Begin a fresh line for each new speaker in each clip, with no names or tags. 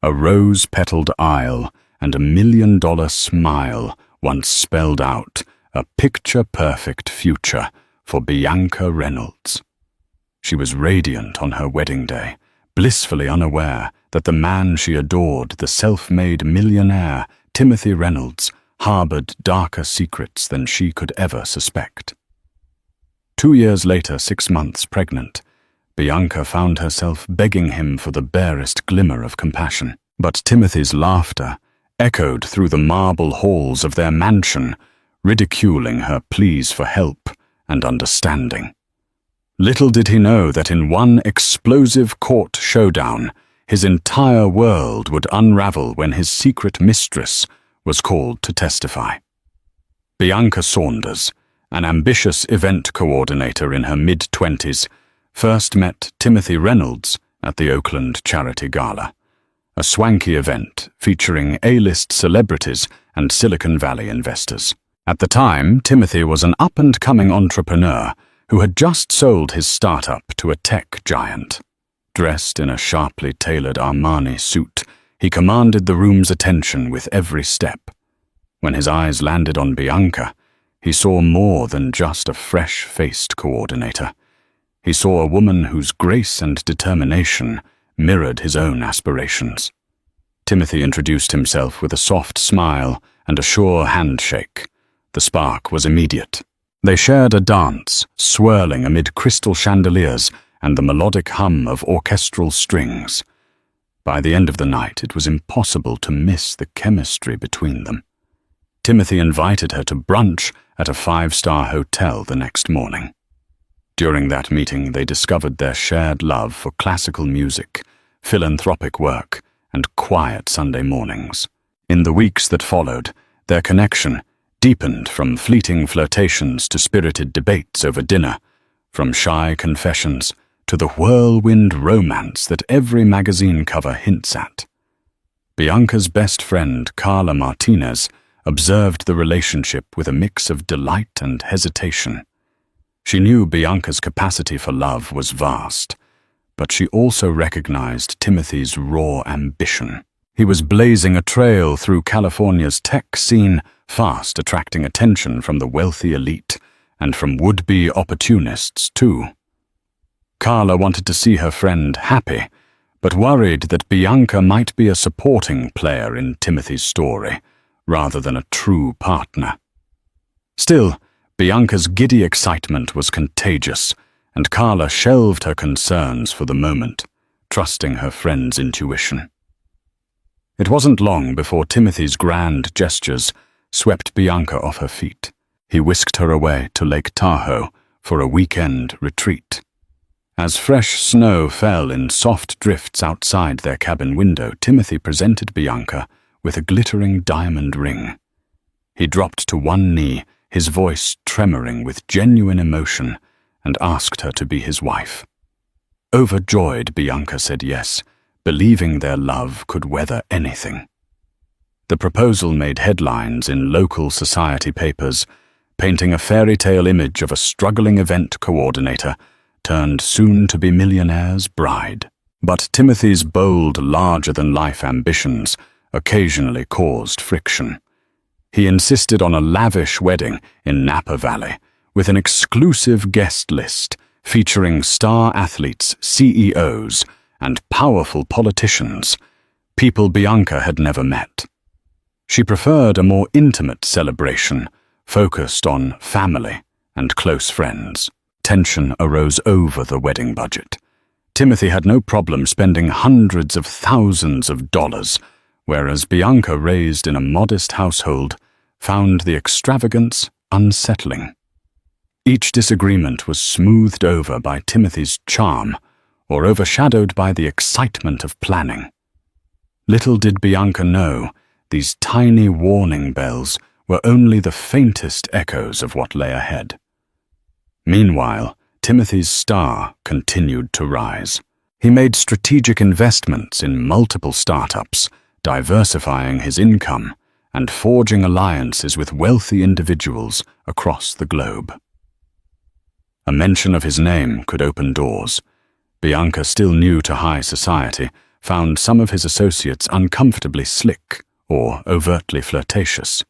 A rose-petaled aisle and $1 million smile once spelled out a picture-perfect future for Bianca Reynolds. She was radiant on her wedding day, blissfully unaware that the man she adored, the self-made millionaire, Timothy Reynolds, harbored darker secrets than she could ever suspect. 2 years later, 6 months pregnant, Bianca found herself begging him for the barest glimmer of compassion. But Timothy's laughter echoed through the marble halls of their mansion, ridiculing her pleas for help and understanding. Little did he know that in one explosive court showdown, his entire world would unravel when his secret mistress was called to testify. Bianca Saunders, an ambitious event coordinator in her mid-20s, first met Timothy Reynolds at the Oakland Charity Gala, a swanky event featuring A-list celebrities and Silicon Valley investors. At the time, Timothy was an up-and-coming entrepreneur who had just sold his startup to a tech giant. Dressed in a sharply tailored Armani suit, he commanded the room's attention with every step. When his eyes landed on Bianca, he saw more than just a fresh-faced coordinator. He saw a woman whose grace and determination mirrored his own aspirations. Timothy introduced himself with a soft smile and a sure handshake. The spark was immediate. They shared a dance, swirling amid crystal chandeliers and the melodic hum of orchestral strings. By the end of the night, it was impossible to miss the chemistry between them. Timothy invited her to brunch at a 5-star hotel the next morning. During that meeting, they discovered their shared love for classical music, philanthropic work, and quiet Sunday mornings. In the weeks that followed, their connection deepened from fleeting flirtations to spirited debates over dinner, from shy confessions to the whirlwind romance that every magazine cover hints at. Bianca's best friend, Carla Martinez, observed the relationship with a mix of delight and hesitation. She knew Bianca's capacity for love was vast, but she also recognized Timothy's raw ambition. He was blazing a trail through California's tech scene, fast attracting attention from the wealthy elite and from would-be opportunists too. Carla wanted to see her friend happy, but worried that Bianca might be a supporting player in Timothy's story, rather than a true partner. Still, Bianca's giddy excitement was contagious, and Carla shelved her concerns for the moment, trusting her friend's intuition. It wasn't long before Timothy's grand gestures swept Bianca off her feet. He whisked her away to Lake Tahoe for a weekend retreat. As fresh snow fell in soft drifts outside their cabin window, Timothy presented Bianca with a glittering diamond ring. He dropped to one knee, his voice tremoring with genuine emotion, and asked her to be his wife. Overjoyed, Bianca said yes, believing their love could weather anything. The proposal made headlines in local society papers, painting a fairy tale image of a struggling event coordinator turned soon-to-be millionaire's bride. But Timothy's bold, larger-than-life ambitions occasionally caused friction. He insisted on a lavish wedding in Napa Valley, with an exclusive guest list featuring star athletes, CEOs, and powerful politicians, people Bianca had never met. She preferred a more intimate celebration, focused on family and close friends. Tension arose over the wedding budget. Timothy had no problem spending hundreds of thousands of dollars, whereas Bianca, raised in a modest household, found the extravagance unsettling. Each disagreement was smoothed over by Timothy's charm or overshadowed by the excitement of planning. Little did Bianca know, these tiny warning bells were only the faintest echoes of what lay ahead. Meanwhile, Timothy's star continued to rise. He made strategic investments in multiple startups, diversifying his income and forging alliances with wealthy individuals across the globe. A mention of his name could open doors. Bianca, still new to high society, found some of his associates uncomfortably slick or overtly flirtatious.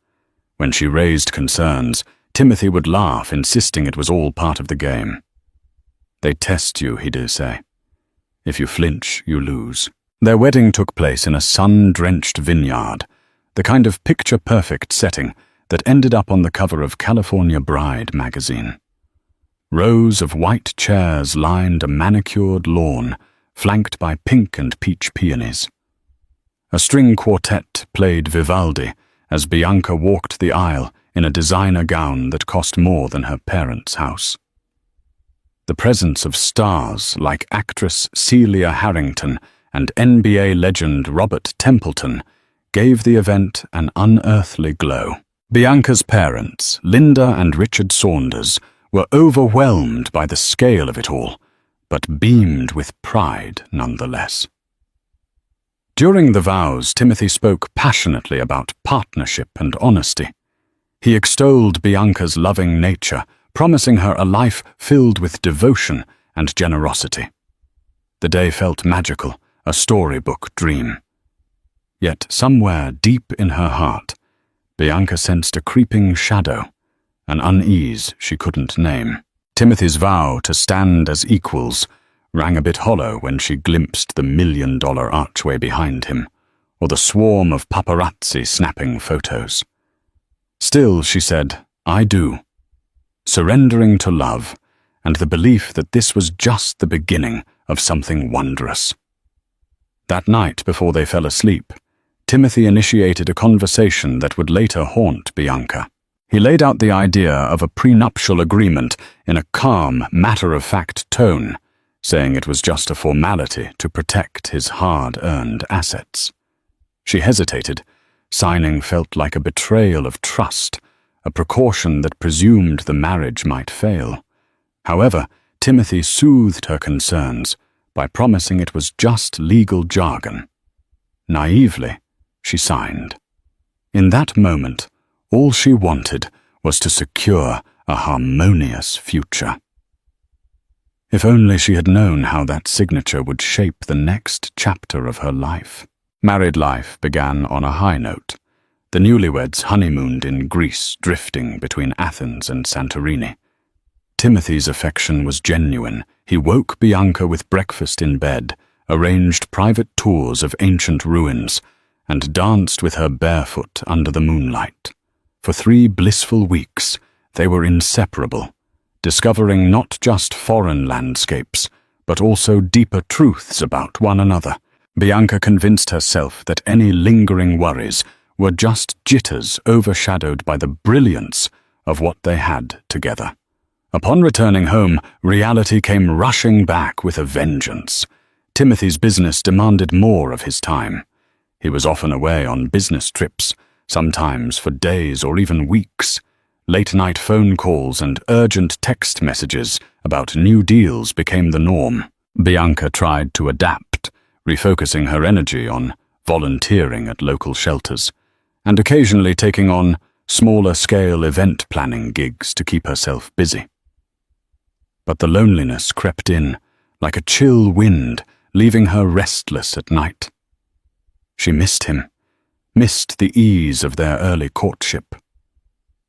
When she raised concerns, Timothy would laugh, insisting it was all part of the game. "They test you," he'd say. "If you flinch, you lose." Their wedding took place in a sun-drenched vineyard, the kind of picture-perfect setting that ended up on the cover of California Bride magazine. Rows of white chairs lined a manicured lawn, flanked by pink and peach peonies. A string quartet played Vivaldi as Bianca walked the aisle in a designer gown that cost more than her parents' house. The presence of stars like actress Celia Harrington and NBA legend Robert Templeton gave the event an unearthly glow. Bianca's parents, Linda and Richard Saunders, were overwhelmed by the scale of it all, but beamed with pride nonetheless. During the vows, Timothy spoke passionately about partnership and honesty. He extolled Bianca's loving nature, promising her a life filled with devotion and generosity. The day felt magical, a storybook dream. Yet somewhere deep in her heart, Bianca sensed a creeping shadow, an unease she couldn't name. Timothy's vow to stand as equals rang a bit hollow when she glimpsed the $1 million archway behind him, or the swarm of paparazzi snapping photos. Still, she said, "I do," surrendering to love and the belief that this was just the beginning of something wondrous. That night, before they fell asleep, Timothy initiated a conversation that would later haunt Bianca. He laid out the idea of a prenuptial agreement in a calm, matter-of-fact tone, saying it was just a formality to protect his hard-earned assets. She hesitated. Signing felt like a betrayal of trust, a precaution that presumed the marriage might fail. However, Timothy soothed her concerns by promising it was just legal jargon. Naively, she signed. In that moment, all she wanted was to secure a harmonious future. If only she had known how that signature would shape the next chapter of her life. Married life began on a high note. The newlyweds honeymooned in Greece, drifting between Athens and Santorini. Timothy's affection was genuine. He woke Bianca with breakfast in bed, arranged private tours of ancient ruins, and danced with her barefoot under the moonlight. For 3 blissful weeks, they were inseparable, discovering not just foreign landscapes, but also deeper truths about one another. Bianca convinced herself that any lingering worries were just jitters overshadowed by the brilliance of what they had together. Upon returning home, reality came rushing back with a vengeance. Timothy's business demanded more of his time. He was often away on business trips, sometimes for days or even weeks. Late-night phone calls and urgent text messages about new deals became the norm. Bianca tried to adapt, refocusing her energy on volunteering at local shelters, and occasionally taking on smaller-scale event planning gigs to keep herself busy. But the loneliness crept in, like a chill wind, leaving her restless at night. She missed him, missed the ease of their early courtship.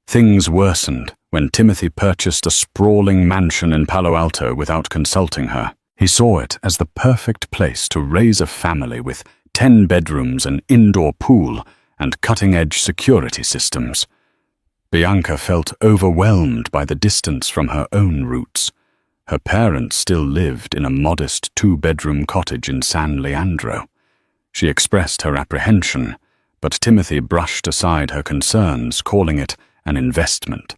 Things worsened when Timothy purchased a sprawling mansion in Palo Alto without consulting her. He saw it as the perfect place to raise a family with 10 bedrooms, an indoor pool, and cutting-edge security systems. Bianca felt overwhelmed by the distance from her own roots. Her parents still lived in a modest 2-bedroom cottage in San Leandro. She expressed her apprehension, but Timothy brushed aside her concerns, calling it an investment.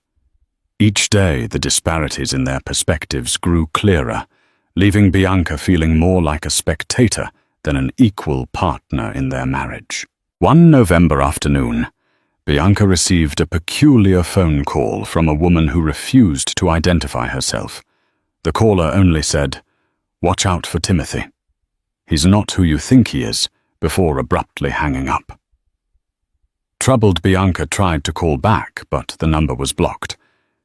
Each day, the disparities in their perspectives grew clearer, leaving Bianca feeling more like a spectator than an equal partner in their marriage. One November afternoon, Bianca received a peculiar phone call from a woman who refused to identify herself. The caller only said, "Watch out for Timothy. He's not who you think he is," before abruptly hanging up. Troubled, Bianca tried to call back, but the number was blocked.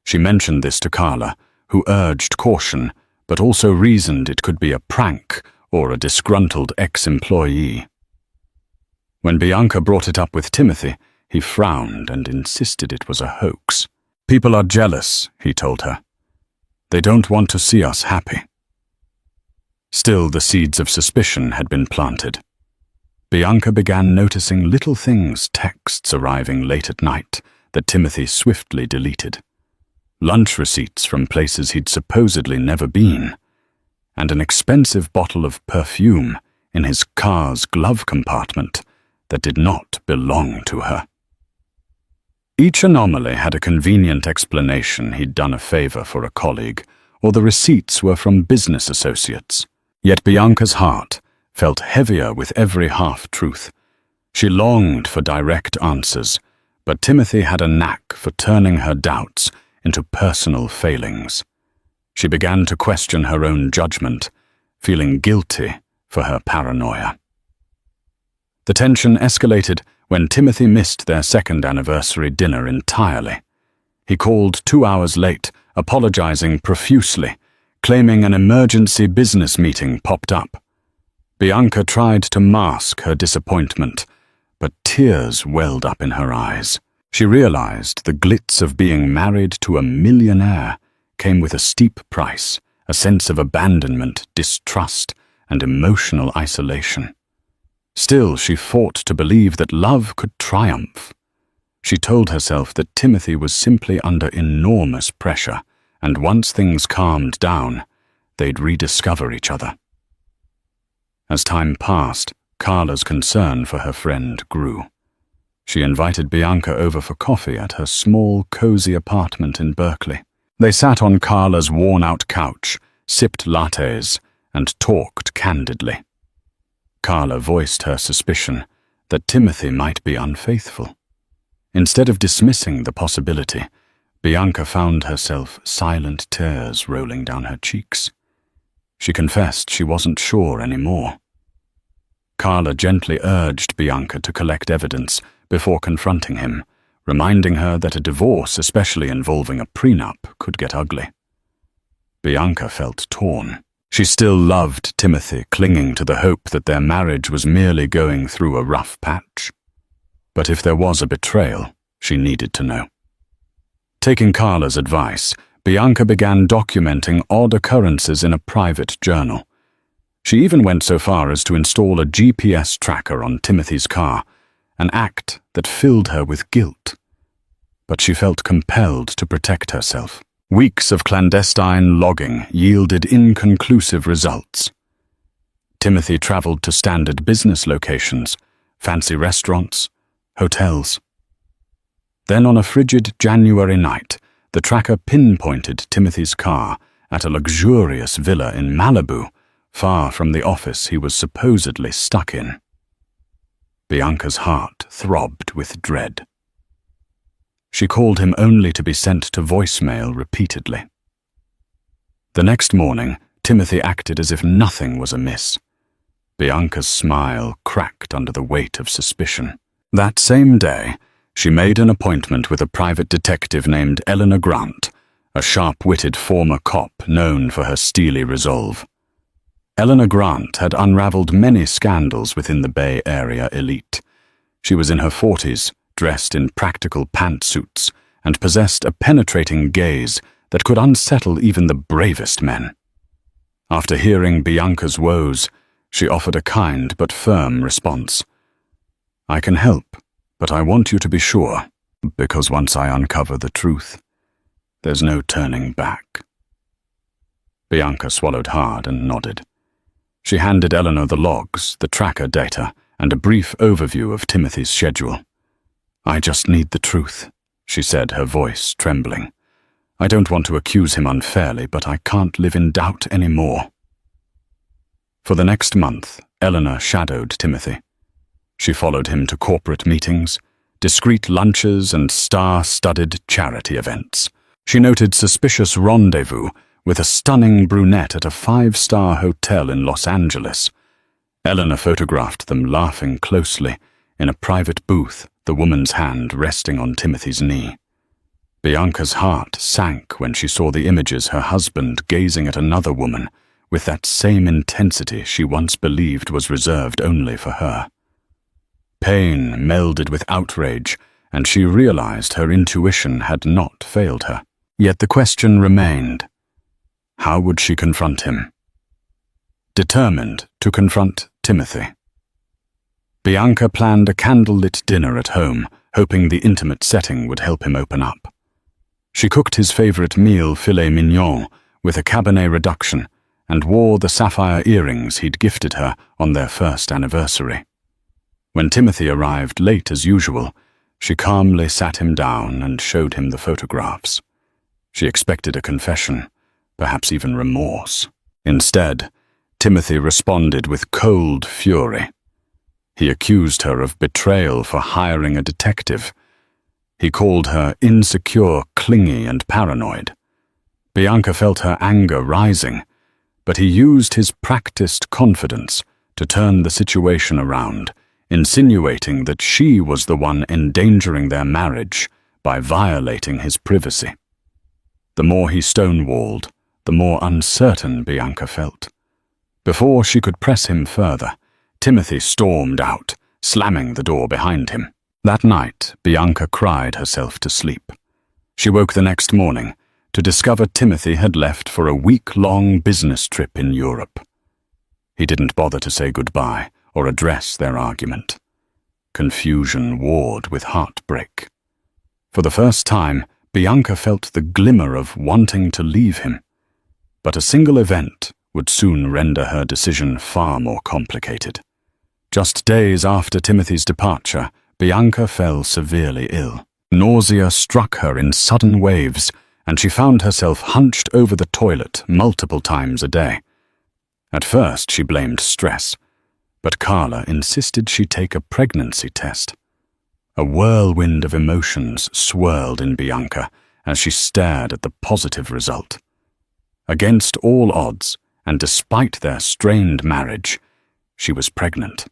She mentioned this to Carla, who urged caution, but also reasoned it could be a prank or a disgruntled ex-employee. When Bianca brought it up with Timothy, he frowned and insisted it was a hoax. "People are jealous," he told her. "They don't want to see us happy." Still, the seeds of suspicion had been planted. Bianca began noticing little things, texts arriving late at night that Timothy swiftly deleted, lunch receipts from places he'd supposedly never been, and an expensive bottle of perfume in his car's glove compartment that did not belong to her. Each anomaly had a convenient explanation: he'd done a favor for a colleague, or the receipts were from business associates. Yet Bianca's heart felt heavier with every half-truth. She longed for direct answers, but Timothy had a knack for turning her doubts into personal failings. She began to question her own judgment, feeling guilty for her paranoia. The tension escalated when Timothy missed their second anniversary dinner entirely. He called 2 hours late, apologizing profusely, claiming an emergency business meeting popped up. Bianca tried to mask her disappointment, but tears welled up in her eyes. She realized the glitz of being married to a millionaire came with a steep price, a sense of abandonment, distrust, and emotional isolation. Still, she fought to believe that love could triumph. She told herself that Timothy was simply under enormous pressure, and once things calmed down, they'd rediscover each other. As time passed, Carla's concern for her friend grew. She invited Bianca over for coffee at her small, cozy apartment in Berkeley. They sat on Carla's worn-out couch, sipped lattes, and talked candidly. Carla voiced her suspicion that Timothy might be unfaithful. Instead of dismissing the possibility, Bianca found herself silent tears rolling down her cheeks. She confessed she wasn't sure anymore. Carla gently urged Bianca to collect evidence before confronting him, reminding her that a divorce, especially involving a prenup, could get ugly. Bianca felt torn. She still loved Timothy, clinging to the hope that their marriage was merely going through a rough patch. But if there was a betrayal, she needed to know. Taking Carla's advice, Bianca began documenting odd occurrences in a private journal. She even went so far as to install a GPS tracker on Timothy's car, an act that filled her with guilt. But she felt compelled to protect herself. Weeks of clandestine logging yielded inconclusive results. Timothy traveled to standard business locations, fancy restaurants, hotels. Then on a frigid January night, the tracker pinpointed Timothy's car at a luxurious villa in Malibu, far from the office he was supposedly stuck in. Bianca's heart throbbed with dread. She called him only to be sent to voicemail repeatedly. The next morning, Timothy acted as if nothing was amiss. Bianca's smile cracked under the weight of suspicion. That same day, she made an appointment with a private detective named Eleanor Grant, a sharp-witted former cop known for her steely resolve. Eleanor Grant had unraveled many scandals within the Bay Area elite. She was in her 40s, dressed in practical pantsuits, and possessed a penetrating gaze that could unsettle even the bravest men. After hearing Bianca's woes, she offered a kind but firm response. "I can help, but I want you to be sure, because once I uncover the truth, there's no turning back." Bianca swallowed hard and nodded. She handed Eleanor the logs, the tracker data, and a brief overview of Timothy's schedule. "I just need the truth," she said, her voice trembling. "I don't want to accuse him unfairly, but I can't live in doubt anymore." For the next month, Eleanor shadowed Timothy. She followed him to corporate meetings, discreet lunches, and star-studded charity events. She noted suspicious rendezvous with a stunning brunette at a 5-star hotel in Los Angeles. Eleanor photographed them laughing closely in a private booth, the woman's hand resting on Timothy's knee. Bianca's heart sank when she saw the images her husband gazing at another woman with that same intensity she once believed was reserved only for her. Pain melded with outrage, and she realized her intuition had not failed her. Yet the question remained: how would she confront him? Determined to confront Timothy, Bianca planned a candlelit dinner at home, hoping the intimate setting would help him open up. She cooked his favorite meal, filet mignon, with a Cabernet reduction, and wore the sapphire earrings he'd gifted her on their first anniversary. When Timothy arrived late as usual, she calmly sat him down and showed him the photographs. She expected a confession, perhaps even remorse. Instead, Timothy responded with cold fury. He accused her of betrayal for hiring a detective. He called her insecure, clingy, and paranoid. Bianca felt her anger rising, but he used his practiced confidence to turn the situation around, insinuating that she was the one endangering their marriage by violating his privacy. The more he stonewalled, the more uncertain Bianca felt. Before she could press him further, Timothy stormed out, slamming the door behind him. That night, Bianca cried herself to sleep. She woke the next morning to discover Timothy had left for a week-long business trip in Europe. He didn't bother to say goodbye or address their argument. Confusion warred with heartbreak. For the first time, Bianca felt the glimmer of wanting to leave him. But a single event would soon render her decision far more complicated. Just days after Timothy's departure, Bianca fell severely ill. Nausea struck her in sudden waves, and she found herself hunched over the toilet multiple times a day. At first, she blamed stress, but Carla insisted she take a pregnancy test. A whirlwind of emotions swirled in Bianca as she stared at the positive result. Against all odds, and despite their strained marriage, she was pregnant.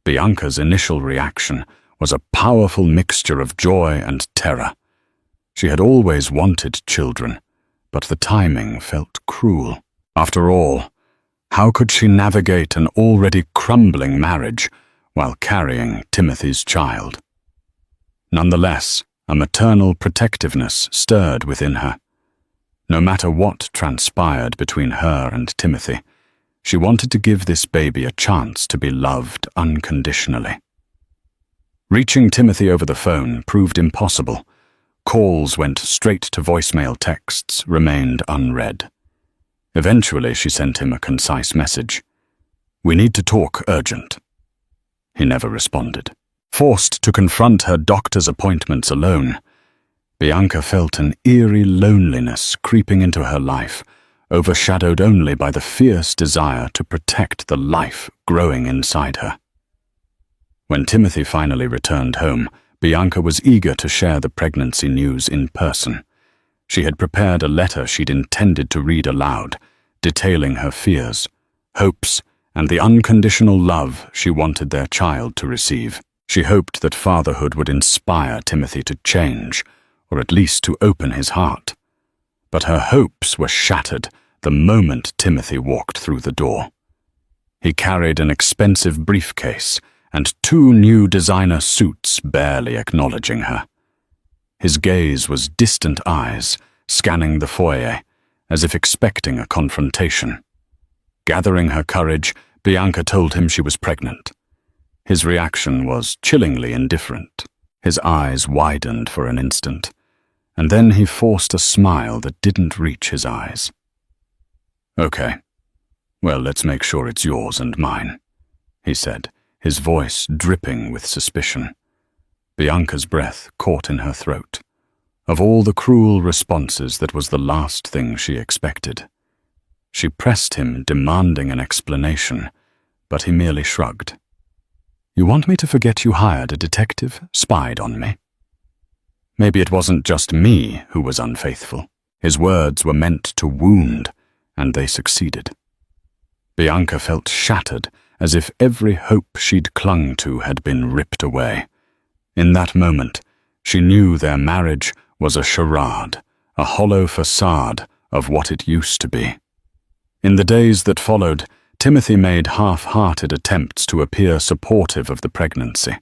Bianca's initial reaction was a powerful mixture of joy and terror. She had always wanted children, but the timing felt cruel. After all, how could she navigate an already crumbling marriage while carrying Timothy's child? Nonetheless, a maternal protectiveness stirred within her. No matter what transpired between her and Timothy, she wanted to give this baby a chance to be loved unconditionally. Reaching Timothy over the phone proved impossible. Calls went straight to voicemail, texts remained unread. Eventually, she sent him a concise message. "We need to talk urgent." He never responded. Forced to confront her doctor's appointments alone, Bianca felt an eerie loneliness creeping into her life, overshadowed only by the fierce desire to protect the life growing inside her. When Timothy finally returned home, Bianca was eager to share the pregnancy news in person. She had prepared a letter she'd intended to read aloud, detailing her fears, hopes, and the unconditional love she wanted their child to receive. She hoped that fatherhood would inspire Timothy to change, or at least to open his heart. But her hopes were shattered the moment Timothy walked through the door. He carried an expensive briefcase and 2 new designer suits barely acknowledging her. His gaze was distant eyes, scanning the foyer, as if expecting a confrontation. Gathering her courage, Bianca told him she was pregnant. His reaction was chillingly indifferent. His eyes widened for an instant, and then he forced a smile that didn't reach his eyes. "Okay, well, let's make sure it's yours and mine," he said, his voice dripping with suspicion. Bianca's breath caught in her throat. Of all the cruel responses, that was the last thing she expected. She pressed him, demanding an explanation, but he merely shrugged. "You want me to forget you hired a detective, spied on me? Maybe it wasn't just me who was unfaithful." His words were meant to wound, and they succeeded. Bianca felt shattered, as if every hope she'd clung to had been ripped away. In that moment, she knew their marriage was a charade, a hollow facade of what it used to be. In the days that followed, Timothy made half-hearted attempts to appear supportive of the pregnancy.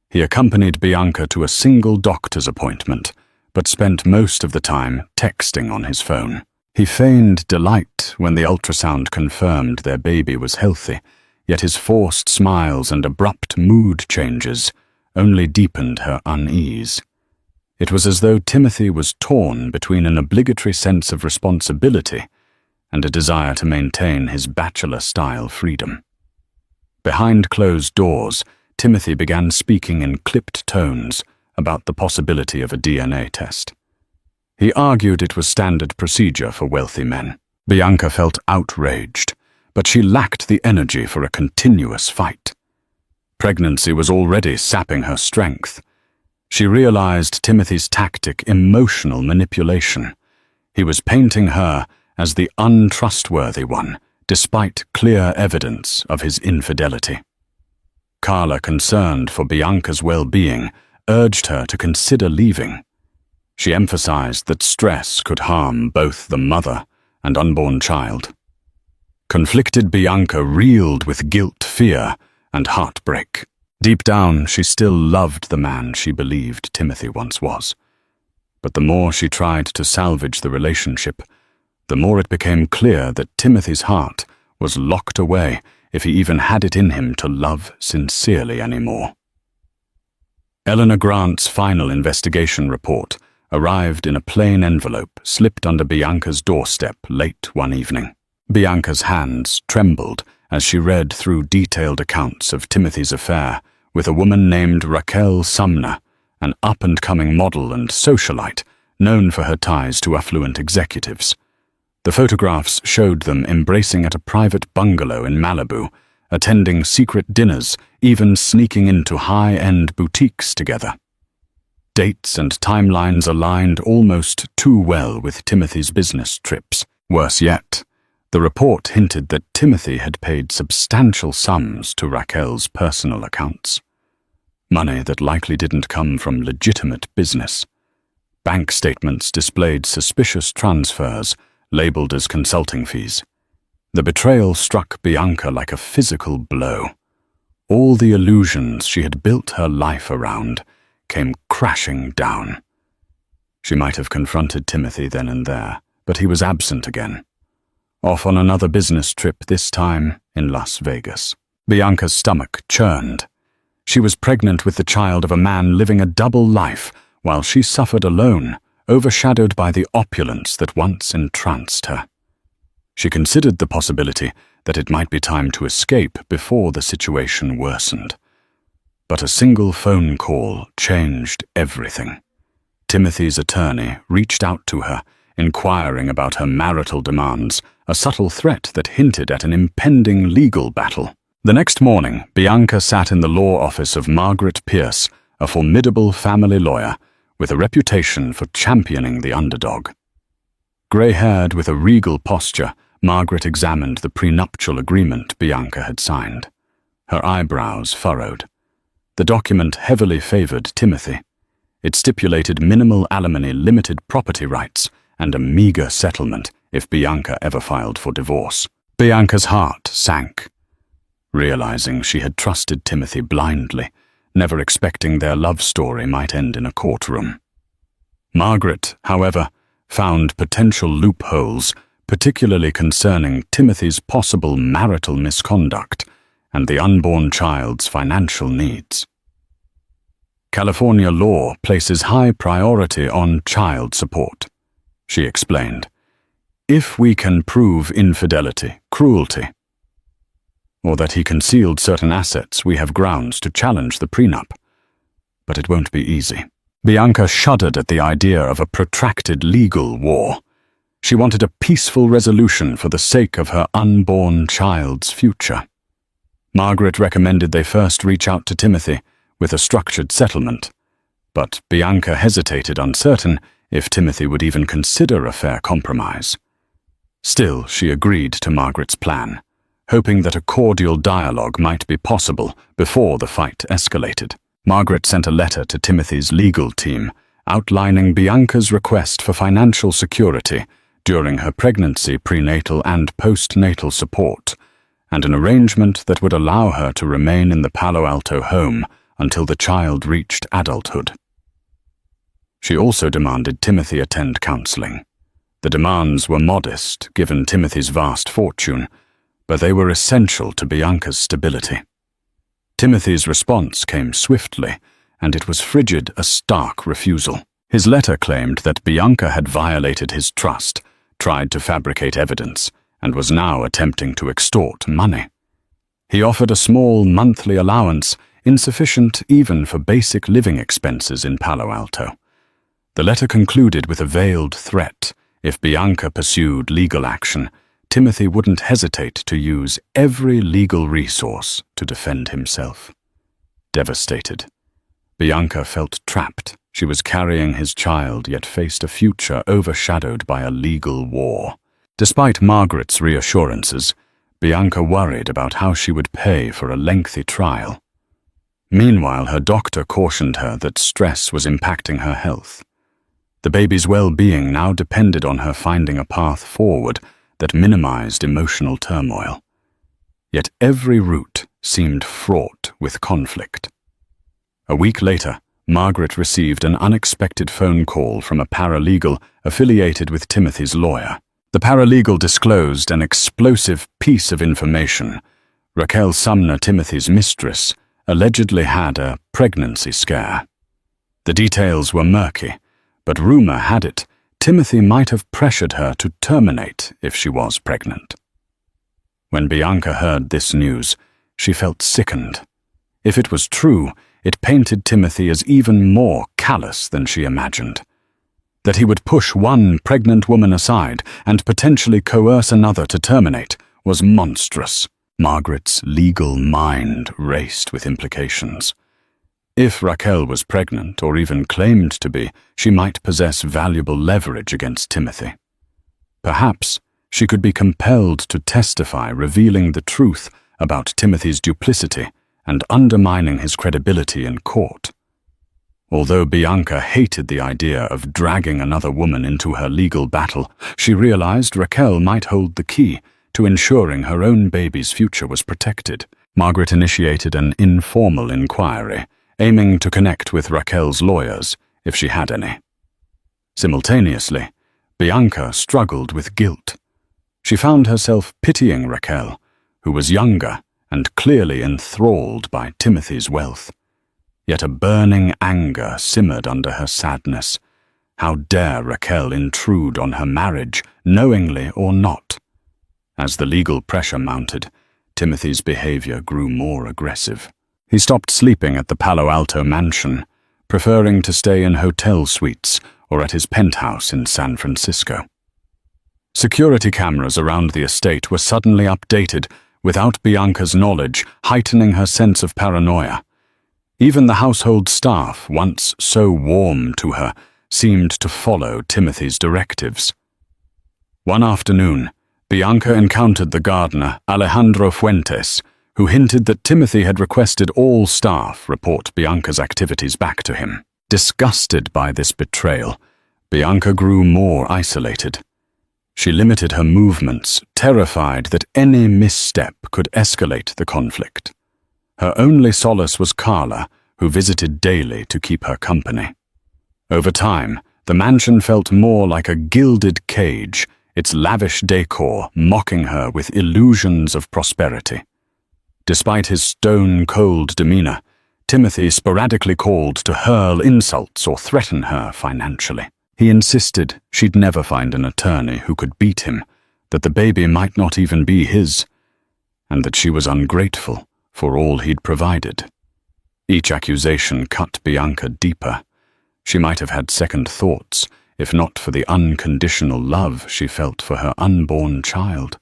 He accompanied Bianca to a single doctor's appointment, but spent most of the time texting on his phone. He feigned delight when the ultrasound confirmed their baby was healthy, yet his forced smiles and abrupt mood changes only deepened her unease. It was as though Timothy was torn between an obligatory sense of responsibility and a desire to maintain his bachelor-style freedom. Behind closed doors, Timothy began speaking in clipped tones about the possibility of a DNA test. He argued it was standard procedure for wealthy men. Bianca felt outraged, but she lacked the energy for a continuous fight. Pregnancy was already sapping her strength. She realized Timothy's tactic emotional manipulation. He was painting her as the untrustworthy one, despite clear evidence of his infidelity. Carla, concerned for Bianca's well-being, urged her to consider leaving. She emphasized that stress could harm both the mother and unborn child. Conflicted Bianca reeled with guilt, fear, and heartbreak. Deep down, she still loved the man she believed Timothy once was. But the more she tried to salvage the relationship, the more it became clear that Timothy's heart was locked away if he even had it in him to love sincerely anymore. Eleanor Grant's final investigation report arrived in a plain envelope slipped under Bianca's doorstep late one evening. Bianca's hands trembled as she read through detailed accounts of Timothy's affair with a woman named Raquel Sumner, an up-and-coming model and socialite known for her ties to affluent executives. The photographs showed them embracing at a private bungalow in Malibu, attending secret dinners, even sneaking into high-end boutiques together. Dates and timelines aligned almost too well with Timothy's business trips. Worse yet, the report hinted that Timothy had paid substantial sums to Raquel's personal accounts. Money that likely didn't come from legitimate business. Bank statements displayed suspicious transfers, labeled as consulting fees. The betrayal struck Bianca like a physical blow. All the illusions she had built her life around came crashing down. She might have confronted Timothy then and there, but he was absent again. Off on another business trip, this time in Las Vegas. Bianca's stomach churned. She was pregnant with the child of a man living a double life while she suffered alone, overshadowed by the opulence that once entranced her. She considered the possibility that it might be time to escape before the situation worsened. But a single phone call changed everything. Timothy's attorney reached out to her, inquiring about her marital demands, a subtle threat that hinted at an impending legal battle. The next morning, Bianca sat in the law office of Margaret Pierce, a formidable family lawyer, with a reputation for championing the underdog. Grey-haired with a regal posture, Margaret examined the prenuptial agreement Bianca had signed. Her eyebrows furrowed. The document heavily favored Timothy. It stipulated minimal alimony, limited property rights, and a meager settlement if Bianca ever filed for divorce. Bianca's heart sank, realizing she had trusted Timothy blindly, never expecting their love story might end in a courtroom. Margaret, however, found potential loopholes, particularly concerning Timothy's possible marital misconduct and the unborn child's financial needs. California law places high priority on child support, she explained. If we can prove infidelity, cruelty, or that he concealed certain assets, we have grounds to challenge the prenup. But it won't be easy. Bianca shuddered at the idea of a protracted legal war. She wanted a peaceful resolution for the sake of her unborn child's future. Margaret recommended they first reach out to Timothy with a structured settlement, but Bianca hesitated, uncertain if Timothy would even consider a fair compromise. Still, she agreed to Margaret's plan, hoping that a cordial dialogue might be possible before the fight escalated. Margaret sent a letter to Timothy's legal team, outlining Bianca's request for financial security, during her pregnancy, prenatal and postnatal support, and an arrangement that would allow her to remain in the Palo Alto home until the child reached adulthood. She also demanded Timothy attend counseling. The demands were modest, given Timothy's vast fortune, but they were essential to Bianca's stability. Timothy's response came swiftly, and it was frigid, a stark refusal. His letter claimed that Bianca had violated his trust, tried to fabricate evidence, and was now attempting to extort money. He offered a small monthly allowance, insufficient even for basic living expenses in Palo Alto. The letter concluded with a veiled threat. If Bianca pursued legal action, Timothy wouldn't hesitate to use every legal resource to defend himself. Devastated, Bianca felt trapped. She was carrying his child, yet faced a future overshadowed by a legal war. Despite Margaret's reassurances, Bianca worried about how she would pay for a lengthy trial. Meanwhile, her doctor cautioned her that stress was impacting her health. The baby's well-being now depended on her finding a path forward that minimized emotional turmoil. Yet every route seemed fraught with conflict. A week later, Margaret received an unexpected phone call from a paralegal affiliated with Timothy's lawyer. The paralegal disclosed an explosive piece of information. Raquel Sumner, Timothy's mistress, allegedly had a pregnancy scare. The details were murky, but rumor had it Timothy might have pressured her to terminate if she was pregnant. When Bianca heard this news, she felt sickened. If it was true, it painted Timothy as even more callous than she imagined. That he would push one pregnant woman aside and potentially coerce another to terminate was monstrous. Margaret's legal mind raced with implications. If Raquel was pregnant, or even claimed to be, she might possess valuable leverage against Timothy. Perhaps she could be compelled to testify, revealing the truth about Timothy's duplicity and undermining his credibility in court. Although Bianca hated the idea of dragging another woman into her legal battle, she realized Raquel might hold the key to ensuring her own baby's future was protected. Margaret initiated an informal inquiry, aiming to connect with Raquel's lawyers, if she had any. Simultaneously, Bianca struggled with guilt. She found herself pitying Raquel, who was younger and clearly enthralled by Timothy's wealth. Yet a burning anger simmered under her sadness. How dare Raquel intrude on her marriage, knowingly or not? As the legal pressure mounted, Timothy's behavior grew more aggressive. He stopped sleeping at the Palo Alto mansion, preferring to stay in hotel suites or at his penthouse in San Francisco. Security cameras around the estate were suddenly updated without Bianca's knowledge, heightening her sense of paranoia. Even the household staff, once so warm to her, seemed to follow Timothy's directives. One afternoon, Bianca encountered the gardener, Alejandro Fuentes, who hinted that Timothy had requested all staff report Bianca's activities back to him. Disgusted by this betrayal, Bianca grew more isolated. She limited her movements, terrified that any misstep could escalate the conflict. Her only solace was Carla, who visited daily to keep her company. Over time, the mansion felt more like a gilded cage, its lavish decor mocking her with illusions of prosperity. Despite his stone-cold demeanor, Timothy sporadically called to hurl insults or threaten her financially. He insisted she'd never find an attorney who could beat him, that the baby might not even be his, and that she was ungrateful for all he'd provided. Each accusation cut Bianca deeper. She might have had second thoughts, if not for the unconditional love she felt for her unborn child.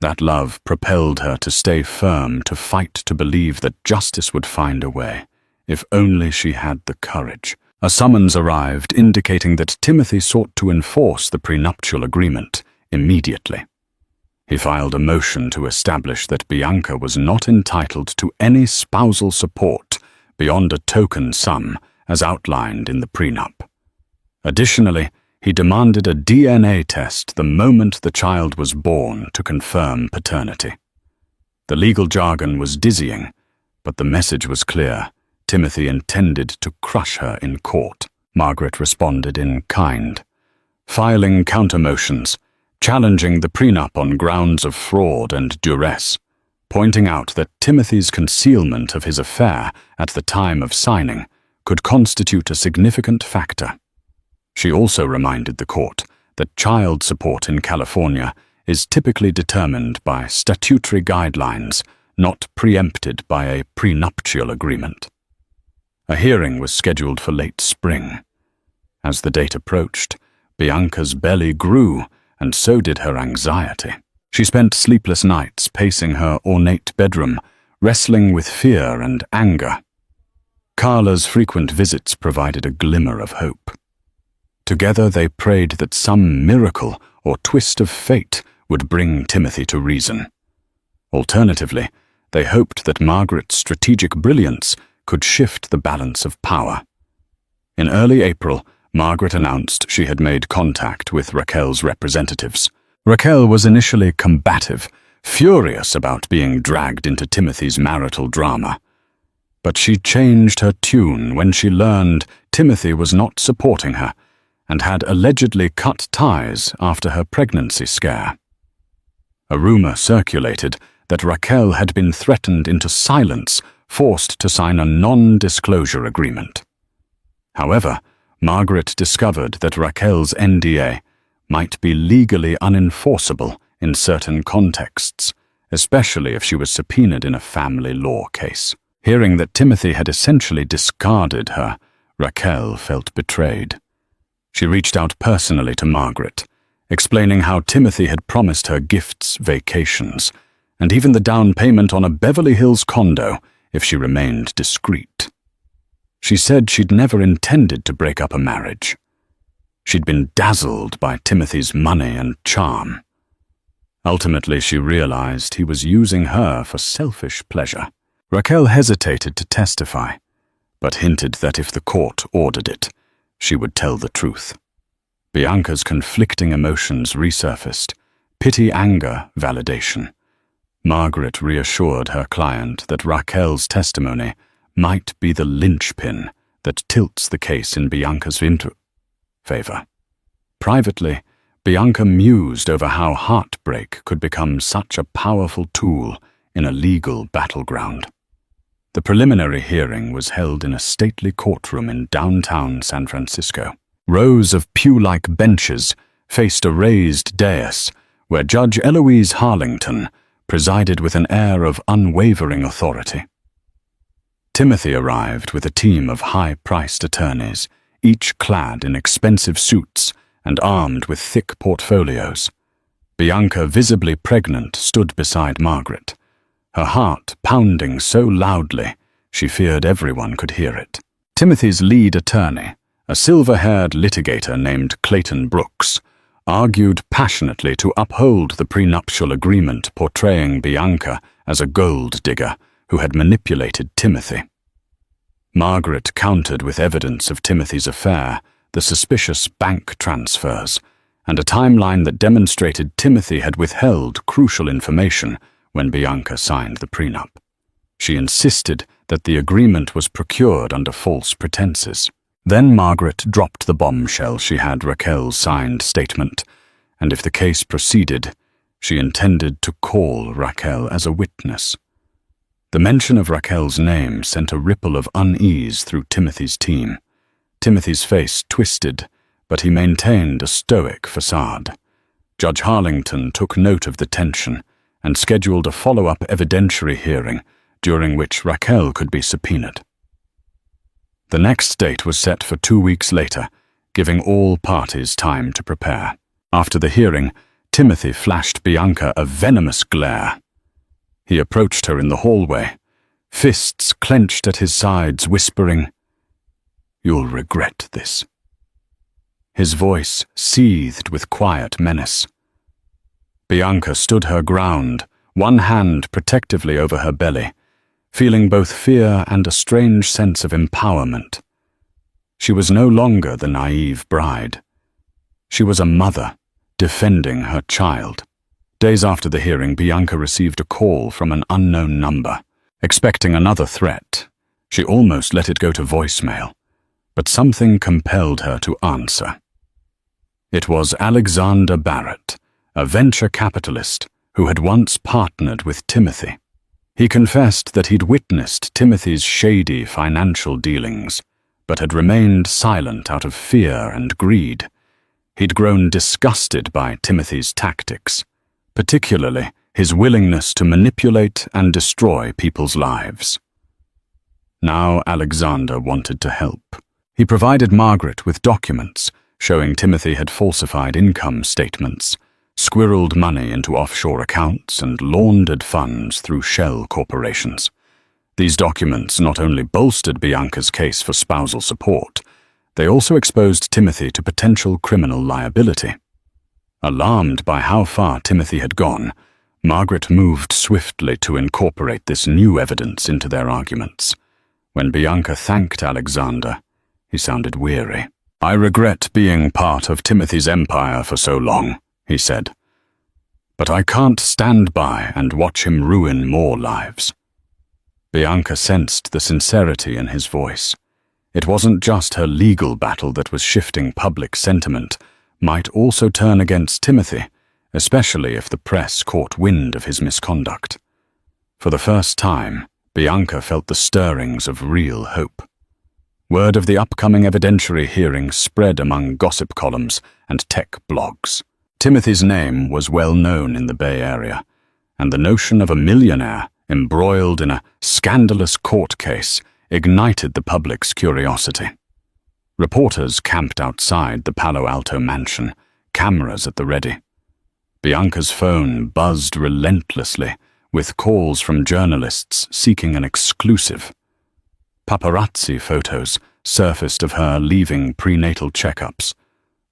That love propelled her to stay firm, to fight to believe that justice would find a way, if only she had the courage. A summons arrived indicating that Timothy sought to enforce the prenuptial agreement immediately. He filed a motion to establish that Bianca was not entitled to any spousal support beyond a token sum as outlined in the prenup. Additionally, He demanded a DNA test the moment the child was born to confirm paternity. The legal jargon was dizzying, but the message was clear. Timothy intended to crush her in court. Margaret responded in kind, filing counter-motions, challenging the prenup on grounds of fraud and duress, pointing out that Timothy's concealment of his affair at the time of signing could constitute a significant factor. She also reminded the court that child support in California is typically determined by statutory guidelines, not preempted by a prenuptial agreement. A hearing was scheduled for late spring. As the date approached, Bianca's belly grew, and so did her anxiety. She spent sleepless nights pacing her ornate bedroom, wrestling with fear and anger. Carla's frequent visits provided a glimmer of hope. Together they prayed that some miracle or twist of fate would bring Timothy to reason. Alternatively, they hoped that Margaret's strategic brilliance could shift the balance of power. In early April, Margaret announced she had made contact with Raquel's representatives. Raquel was initially combative, furious about being dragged into Timothy's marital drama. But she changed her tune when she learned Timothy was not supporting her and had allegedly cut ties after her pregnancy scare. A rumor circulated that Raquel had been threatened into silence, forced to sign a non-disclosure agreement. However, Margaret discovered that Raquel's NDA might be legally unenforceable in certain contexts, especially if she was subpoenaed in a family law case. Hearing that Timothy had essentially discarded her, Raquel felt betrayed. She reached out personally to Margaret, explaining how Timothy had promised her gifts, vacations, and even the down payment on a Beverly Hills condo if she remained discreet. She said she'd never intended to break up a marriage. She'd been dazzled by Timothy's money and charm. Ultimately, she realized he was using her for selfish pleasure. Raquel hesitated to testify, but hinted that if the court ordered it, she would tell the truth. Bianca's conflicting emotions resurfaced: pity, anger, validation. Margaret reassured her client that Raquel's testimony might be the linchpin that tilts the case in Bianca's favor. Privately, Bianca mused over how heartbreak could become such a powerful tool in a legal battleground. The preliminary hearing was held in a stately courtroom in downtown San Francisco. Rows of pew-like benches faced a raised dais where Judge Eloise Harlington presided with an air of unwavering authority. Timothy arrived with a team of high-priced attorneys, each clad in expensive suits and armed with thick portfolios. Bianca, visibly pregnant, stood beside Margaret, her heart pounding so loudly she feared everyone could hear it. Timothy's lead attorney, a silver-haired litigator named Clayton Brooks, argued passionately to uphold the prenuptial agreement portraying Bianca as a gold digger who had manipulated Timothy. Margaret countered with evidence of Timothy's affair, the suspicious bank transfers, and a timeline that demonstrated Timothy had withheld crucial information when Bianca signed the prenup. She insisted that the agreement was procured under false pretenses. Then Margaret dropped the bombshell she had Raquel's signed statement, and if the case proceeded, she intended to call Raquel as a witness. The mention of Raquel's name sent a ripple of unease through Timothy's team. Timothy's face twisted, but he maintained a stoic facade. Judge Harlington took note of the tension and scheduled a follow-up evidentiary hearing during which Raquel could be subpoenaed. The next date was set for 2 weeks later, giving all parties time to prepare. After the hearing, Timothy flashed Bianca a venomous glare. He approached her in the hallway, fists clenched at his sides, whispering, "You'll regret this." His voice seethed with quiet menace. Bianca stood her ground, one hand protectively over her belly, feeling both fear and a strange sense of empowerment. She was no longer the naive bride. She was a mother, defending her child. Days after the hearing, Bianca received a call from an unknown number. Expecting another threat, she almost let it go to voicemail, but something compelled her to answer. It was Alexander Barrett, a venture capitalist who had once partnered with Timothy. He confessed that he'd witnessed Timothy's shady financial dealings, but had remained silent out of fear and greed. He'd grown disgusted by Timothy's tactics, particularly his willingness to manipulate and destroy people's lives. Now Alexander wanted to help. He provided Margaret with documents showing Timothy had falsified income statements, squirreled money into offshore accounts, and laundered funds through shell corporations. These documents not only bolstered Bianca's case for spousal support, they also exposed Timothy to potential criminal liability. Alarmed by how far Timothy had gone, Margaret moved swiftly to incorporate this new evidence into their arguments. When Bianca thanked Alexander, he sounded weary. "I regret being part of Timothy's empire for so long," he said. "But I can't stand by and watch him ruin more lives." Bianca sensed the sincerity in his voice. It wasn't just her legal battle that was shifting public sentiment, might also turn against Timothy, especially if the press caught wind of his misconduct. For the first time, Bianca felt the stirrings of real hope. Word of the upcoming evidentiary hearing spread among gossip columns and tech blogs. Timothy's name was well known in the Bay Area, and the notion of a millionaire embroiled in a scandalous court case ignited the public's curiosity. Reporters camped outside the Palo Alto mansion, cameras at the ready. Bianca's phone buzzed relentlessly, with calls from journalists seeking an exclusive. Paparazzi photos surfaced of her leaving prenatal checkups,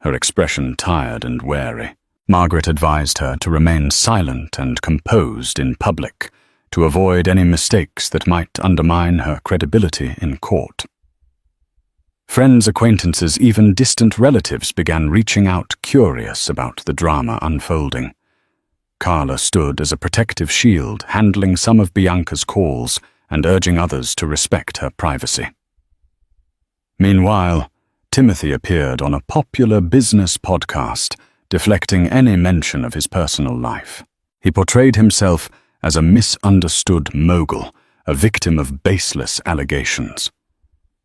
her expression tired and wary. Margaret advised her to remain silent and composed in public, to avoid any mistakes that might undermine her credibility in court. Friends, acquaintances, even distant relatives began reaching out, curious about the drama unfolding. Carla stood as a protective shield, handling some of Bianca's calls and urging others to respect her privacy. Meanwhile, Timothy appeared on a popular business podcast, deflecting any mention of his personal life. He portrayed himself as a misunderstood mogul, a victim of baseless allegations.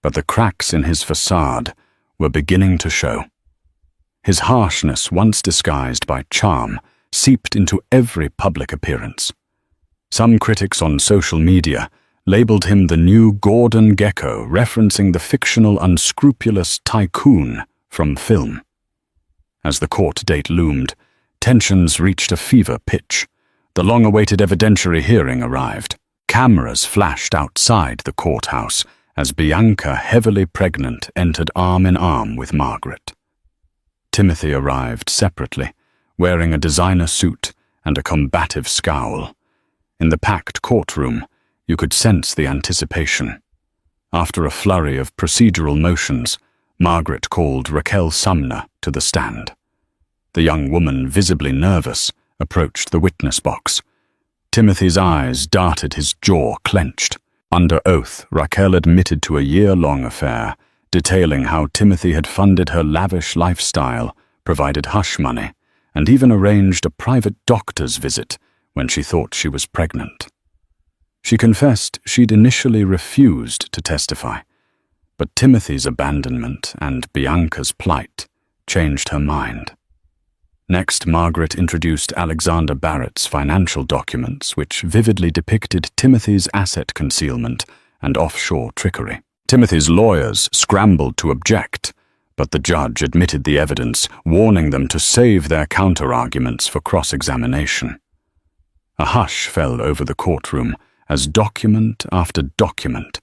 But the cracks in his facade were beginning to show. His harshness, once disguised by charm, seeped into every public appearance. Some critics on social media labeled him the new Gordon Gekko, referencing the fictional unscrupulous tycoon from film. As the court date loomed, tensions reached a fever pitch. The long-awaited evidentiary hearing arrived. Cameras flashed outside the courthouse as Bianca, heavily pregnant, entered arm in arm with Margaret. Timothy arrived separately, wearing a designer suit and a combative scowl. In the packed courtroom, you could sense the anticipation. After a flurry of procedural motions, Margaret called Raquel Sumner to the stand. The young woman, visibly nervous, approached the witness box. Timothy's eyes darted, his jaw clenched. Under oath, Raquel admitted to a year-long affair, detailing how Timothy had funded her lavish lifestyle, provided hush money, and even arranged a private doctor's visit when she thought she was pregnant. She confessed she'd initially refused to testify, but Timothy's abandonment and Bianca's plight changed her mind. Next, Margaret introduced Alexander Barrett's financial documents, which vividly depicted Timothy's asset concealment and offshore trickery. Timothy's lawyers scrambled to object, but the judge admitted the evidence, warning them to save their counter-arguments for cross-examination. A hush fell over the courtroom as document after document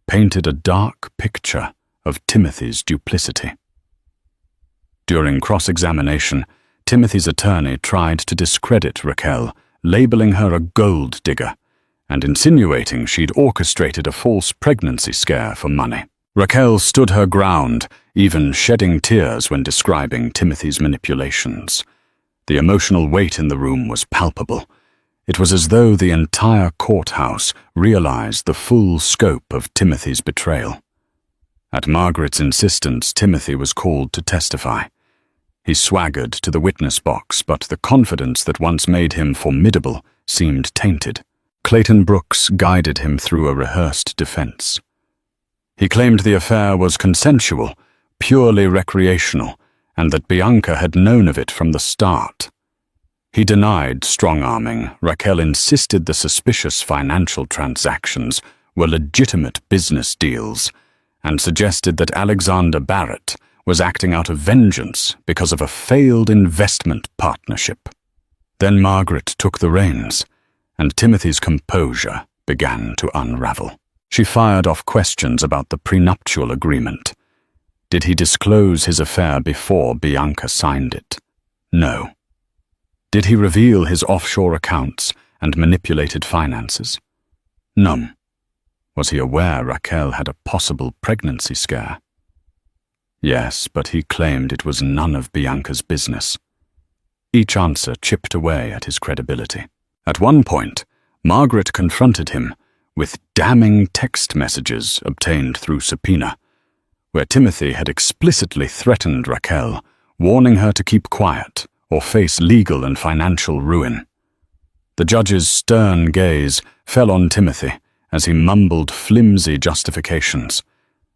painted a dark picture of Timothy's duplicity. During cross-examination, Timothy's attorney tried to discredit Raquel, labeling her a gold digger and insinuating she'd orchestrated a false pregnancy scare for money. Raquel stood her ground, even shedding tears when describing Timothy's manipulations. The emotional weight in the room was palpable. It was as though the entire courthouse realized the full scope of Timothy's betrayal. At Margaret's insistence, Timothy was called to testify. He swaggered to the witness box, but the confidence that once made him formidable seemed tainted. Clayton Brooks guided him through a rehearsed defense. He claimed the affair was consensual, purely recreational, and that Bianca had known of it from the start. He denied strong-arming. Raquel insisted the suspicious financial transactions were legitimate business deals, and suggested that Alexander Barrett was acting out of vengeance because of a failed investment partnership. Then Margaret took the reins, and Timothy's composure began to unravel. She fired off questions about the prenuptial agreement. Did he disclose his affair before Bianca signed it? No. Did he reveal his offshore accounts and manipulated finances? None. Was he aware Raquel had a possible pregnancy scare? Yes, but he claimed it was none of Bianca's business. Each answer chipped away at his credibility. At one point, Margaret confronted him with damning text messages obtained through subpoena, where Timothy had explicitly threatened Raquel, warning her to keep quiet or face legal and financial ruin. The judge's stern gaze fell on Timothy as he mumbled flimsy justifications.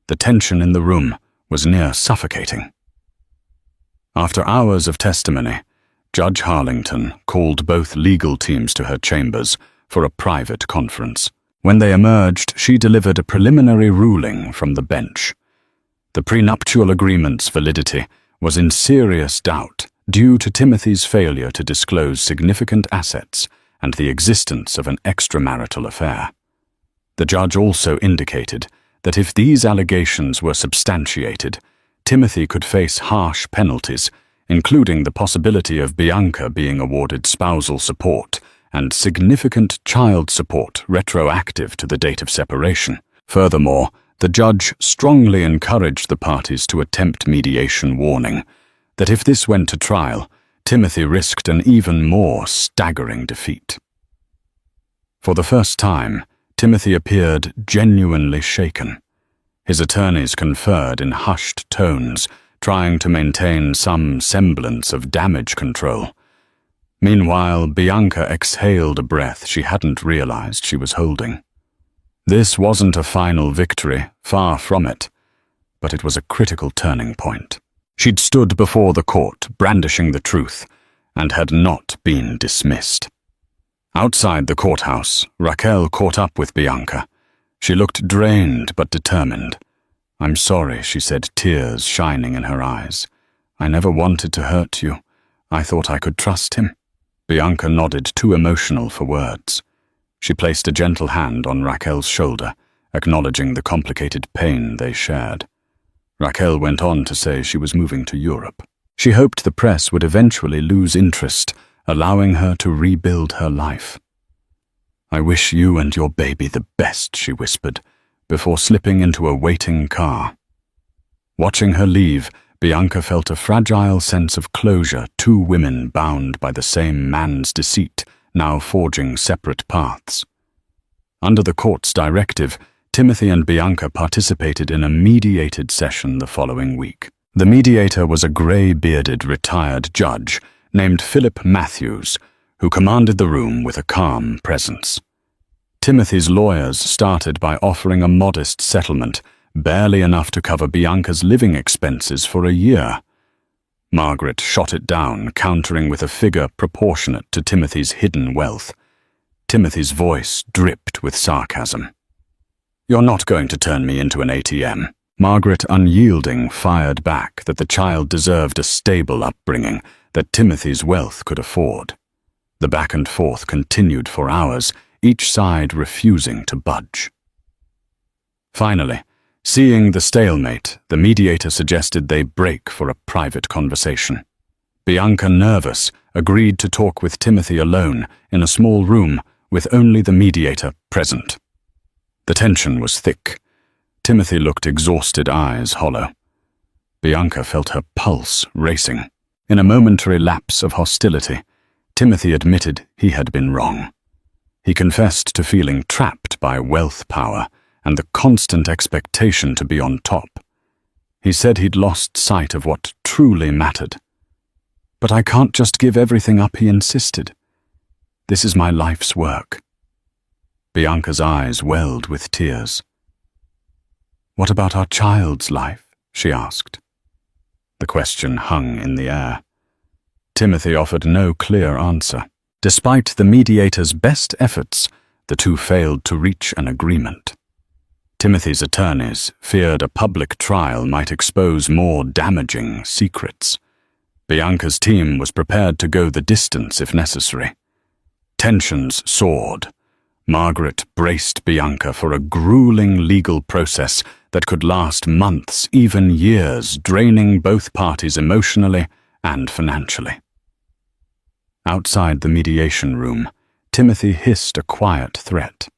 The tension in the room was near suffocating. After hours of testimony, Judge Harlington called both legal teams to her chambers for a private conference. When they emerged, she delivered a preliminary ruling from the bench. The prenuptial agreement's validity was in serious doubt due to Timothy's failure to disclose significant assets and the existence of an extramarital affair. The judge also indicated that if these allegations were substantiated, Timothy could face harsh penalties, including the possibility of Bianca being awarded spousal support and significant child support retroactive to the date of separation. Furthermore, the judge strongly encouraged the parties to attempt mediation, warning that if this went to trial, Timothy risked an even more staggering defeat. For the first time, Timothy appeared genuinely shaken. His attorneys conferred in hushed tones, trying to maintain some semblance of damage control. Meanwhile, Bianca exhaled a breath she hadn't realized she was holding. This wasn't a final victory, far from it, but it was a critical turning point. She'd stood before the court, brandishing the truth, and had not been dismissed. Outside the courthouse, Raquel caught up with Bianca. She looked drained but determined. "I'm sorry," she said, tears shining in her eyes. "I never wanted to hurt you. I thought I could trust him." Bianca nodded, too emotional for words. She placed a gentle hand on Raquel's shoulder, acknowledging the complicated pain they shared. Raquel went on to say she was moving to Europe. She hoped the press would eventually lose interest, allowing her to rebuild her life. "I wish you and your baby the best," she whispered, before slipping into a waiting car. Watching her leave, Bianca felt a fragile sense of closure, two women bound by the same man's deceit, now forging separate paths. Under the court's directive, Timothy and Bianca participated in a mediated session the following week. The mediator was a grey-bearded retired judge named Philip Matthews, who commanded the room with a calm presence. Timothy's lawyers started by offering a modest settlement, barely enough to cover Bianca's living expenses for a year. Margaret shot it down, countering with a figure proportionate to Timothy's hidden wealth. Timothy's voice dripped with sarcasm. "You're not going to turn me into an ATM." Margaret, unyielding, fired back that the child deserved a stable upbringing that Timothy's wealth could afford. The back and forth continued for hours, each side refusing to budge. Finally, seeing the stalemate, the mediator suggested they break for a private conversation. Bianca, nervous, agreed to talk with Timothy alone in a small room with only the mediator present. The tension was thick. Timothy looked exhausted, eyes hollow. Bianca felt her pulse racing. In a momentary lapse of hostility, Timothy admitted he had been wrong. He confessed to feeling trapped by wealth power and the constant expectation to be on top. He said he'd lost sight of what truly mattered. "But I can't just give everything up," he insisted. "This is my life's work." Bianca's eyes welled with tears. "What about our child's life?" she asked. The question hung in the air. Timothy offered no clear answer. Despite the mediator's best efforts, the two failed to reach an agreement. Timothy's attorneys feared a public trial might expose more damaging secrets. Bianca's team was prepared to go the distance if necessary. Tensions soared. Margaret braced Bianca for a grueling legal process that could last months, even years, draining both parties emotionally and financially. Outside the mediation room, Timothy hissed a quiet threat.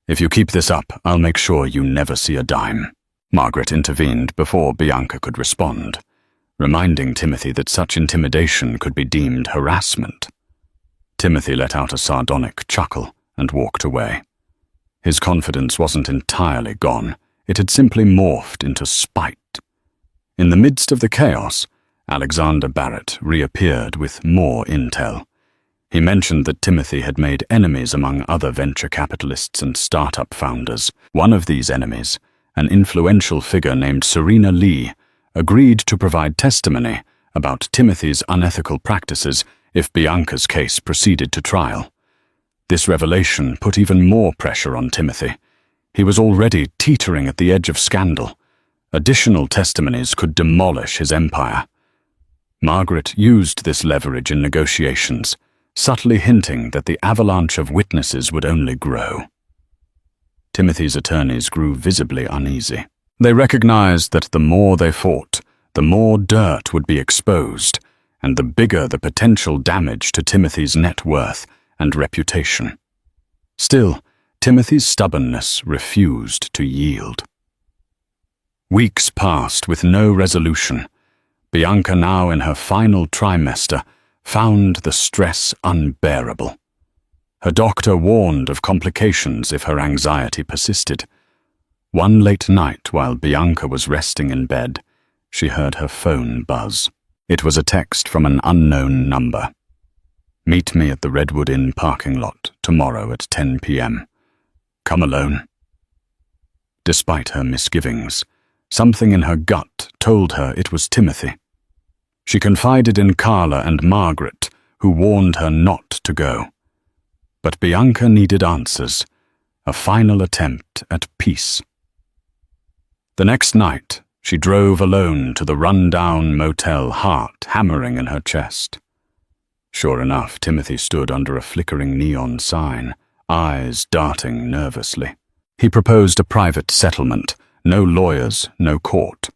"If you keep this up, I'll make sure you never see a dime." Margaret intervened before Bianca could respond, reminding Timothy that such intimidation could be deemed harassment. Timothy let out a sardonic chuckle and walked away. His confidence wasn't entirely gone. It had simply morphed into spite. In the midst of the chaos, Alexander Barrett reappeared with more intel. He mentioned that Timothy had made enemies among other venture capitalists and startup founders. One of these enemies, an influential figure named Serena Lee, agreed to provide testimony about Timothy's unethical practices if Bianca's case proceeded to trial. This revelation put even more pressure on Timothy. He was already teetering at the edge of scandal. Additional testimonies could demolish his empire. Margaret used this leverage in negotiations, subtly hinting that the avalanche of witnesses would only grow. Timothy's attorneys grew visibly uneasy. They recognized that the more they fought, the more dirt would be exposed, and the bigger the potential damage to Timothy's net worth and reputation. Still, Timothy's stubbornness refused to yield. Weeks passed with no resolution. Bianca, now in her final trimester, found the stress unbearable. Her doctor warned of complications if her anxiety persisted. One late night, while Bianca was resting in bed, she heard her phone buzz. It was a text from an unknown number. "Meet me at the Redwood Inn parking lot tomorrow at 10 p.m. Come alone." Despite her misgivings, something in her gut told her it was Timothy. She confided in Carla and Margaret, who warned her not to go. But Bianca needed answers, a final attempt at peace. The next night, she drove alone to the run-down motel, heart hammering in her chest. Sure enough, Timothy stood under a flickering neon sign, eyes darting nervously. He proposed a private settlement, no lawyers, no court.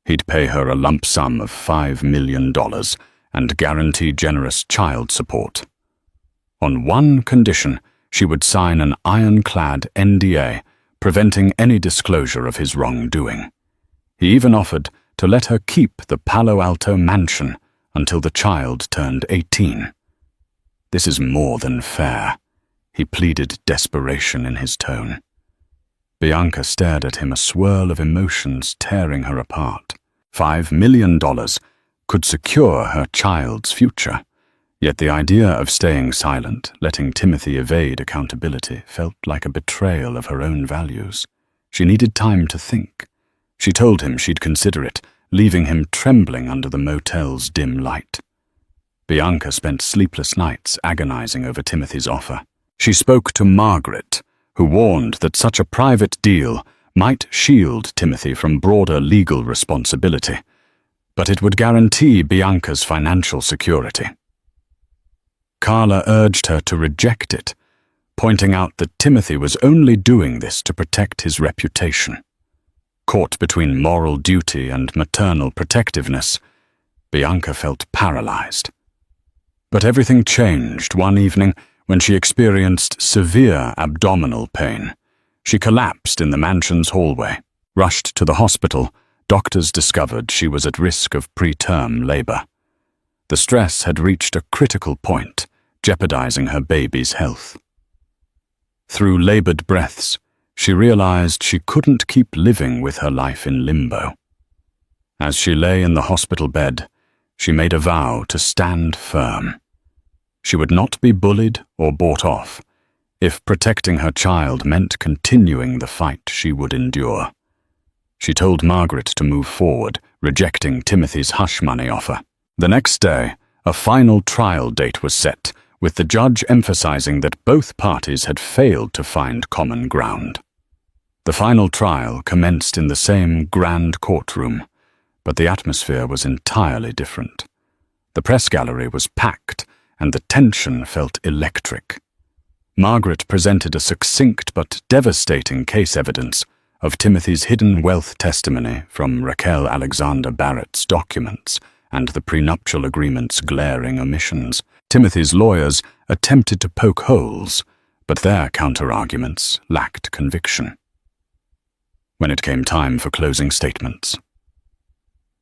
He'd pay her a lump sum of $5 million and guarantee generous child support. On one condition, she would sign an ironclad NDA, preventing any disclosure of his wrongdoing. He even offered to let her keep the Palo Alto mansion until the child turned 18. "This is more than fair," he pleaded, desperation in his tone. Bianca stared at him, a swirl of emotions tearing her apart. $5 million could secure her child's future, yet the idea of staying silent, letting Timothy evade accountability, felt like a betrayal of her own values. She needed time to think. She told him she'd consider it, leaving him trembling under the motel's dim light. Bianca spent sleepless nights agonizing over Timothy's offer. She spoke to Margaret, who warned that such a private deal might shield Timothy from broader legal responsibility, but it would guarantee Bianca's financial security. Carla urged her to reject it, pointing out that Timothy was only doing this to protect his reputation. Caught between moral duty and maternal protectiveness, Bianca felt paralyzed. But everything changed one evening when she experienced severe abdominal pain. She collapsed in the mansion's hallway. Rushed to the hospital, doctors discovered she was at risk of preterm labor. The stress had reached a critical point, jeopardizing her baby's health. Through labored breaths, she realized she couldn't keep living with her life in limbo. As she lay in the hospital bed, she made a vow to stand firm. She would not be bullied or bought off. If protecting her child meant continuing the fight she would endure. She told Margaret to move forward, rejecting Timothy's hush money offer. The next day, a final trial date was set, with the judge emphasizing that both parties had failed to find common ground. The final trial commenced in the same grand courtroom, but the atmosphere was entirely different. The press gallery was packed, and the tension felt electric. Margaret presented a succinct but devastating case evidence of Timothy's hidden wealth testimony from Raquel Alexander Barrett's documents and the prenuptial agreement's glaring omissions. Timothy's lawyers attempted to poke holes, but their counter-arguments lacked conviction. When it came time for closing statements,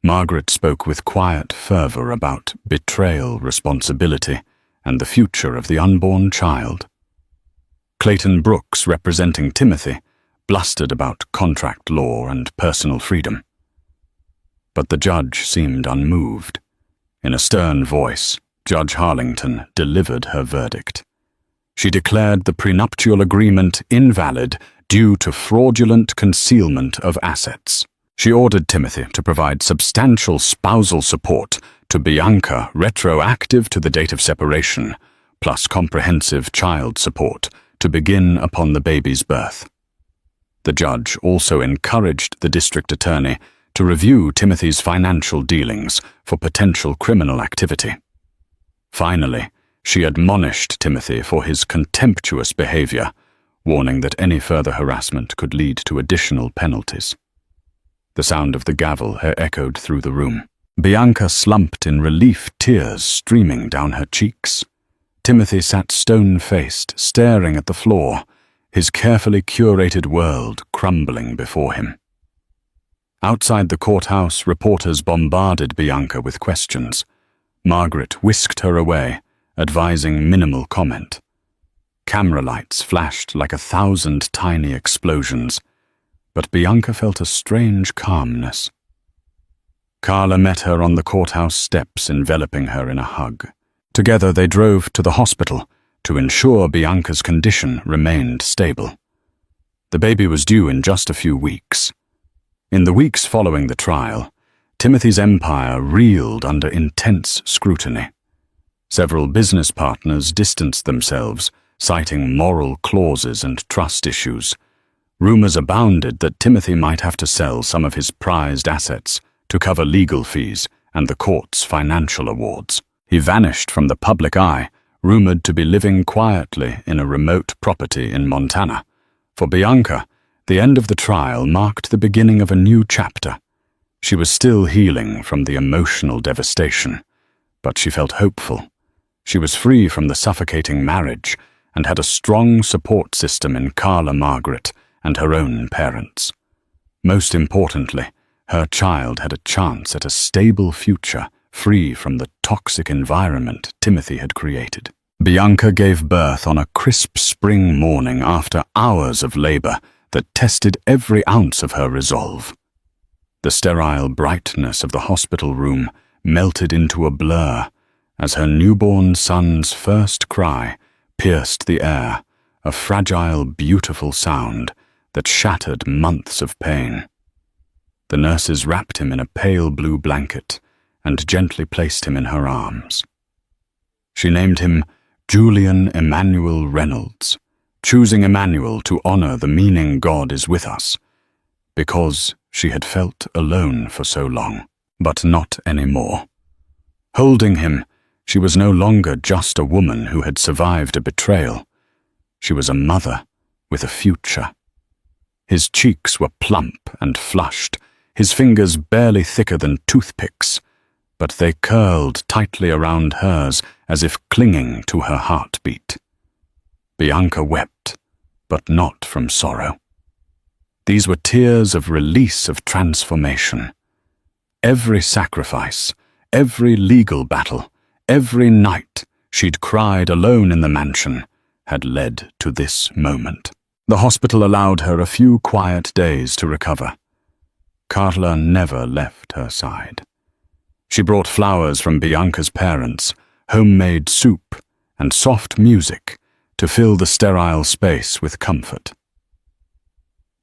Margaret spoke with quiet fervor about betrayal responsibility and the future of the unborn child. Clayton Brooks, representing Timothy, blustered about contract law and personal freedom. But the judge seemed unmoved. In a stern voice, Judge Harlington delivered her verdict. She declared the prenuptial agreement invalid due to fraudulent concealment of assets. She ordered Timothy to provide substantial spousal support to Bianca retroactive to the date of separation, plus comprehensive child support to begin upon the baby's birth. The judge also encouraged the district attorney to review Timothy's financial dealings for potential criminal activity. Finally, she admonished Timothy for his contemptuous behavior, warning that any further harassment could lead to additional penalties. The sound of the gavel echoed through the room. Bianca slumped in relief, tears streaming down her cheeks. Timothy sat stone-faced, staring at the floor, his carefully curated world crumbling before him. Outside the courthouse, reporters bombarded Bianca with questions. Margaret whisked her away, advising minimal comment. Camera lights flashed like 1,000 tiny explosions, but Bianca felt a strange calmness. Carla met her on the courthouse steps, enveloping her in a hug. Together they drove to the hospital to ensure Bianca's condition remained stable. The baby was due in just a few weeks. In the weeks following the trial, Timothy's empire reeled under intense scrutiny. Several business partners distanced themselves, citing moral clauses and trust issues. Rumors abounded that Timothy might have to sell some of his prized assets to cover legal fees and the court's financial awards. He vanished from the public eye, rumored to be living quietly in a remote property in Montana. For Bianca, the end of the trial marked the beginning of a new chapter. She was still healing from the emotional devastation, but she felt hopeful. She was free from the suffocating marriage and had a strong support system in Carla Margaret and her own parents. Most importantly, her child had a chance at a stable future, free from the toxic environment Timothy had created. Bianca gave birth on a crisp spring morning after hours of labor that tested every ounce of her resolve. The sterile brightness of the hospital room melted into a blur as her newborn son's first cry pierced the air, a fragile, beautiful sound that shattered months of pain. The nurses wrapped him in a pale blue blanket and gently placed him in her arms. She named him Julian Emmanuel Reynolds, choosing Emmanuel to honor the meaning God is with us, because she had felt alone for so long, but not anymore. Holding him, she was no longer just a woman who had survived a betrayal. She was a mother with a future. His cheeks were plump and flushed, his fingers barely thicker than toothpicks, but they curled tightly around hers as if clinging to her heartbeat. Bianca wept, but not from sorrow. These were tears of release, of transformation. Every sacrifice, every legal battle, every night she'd cried alone in the mansion had led to this moment. The hospital allowed her a few quiet days to recover. Carla never left her side. She brought flowers from Bianca's parents, homemade soup, and soft music to fill the sterile space with comfort.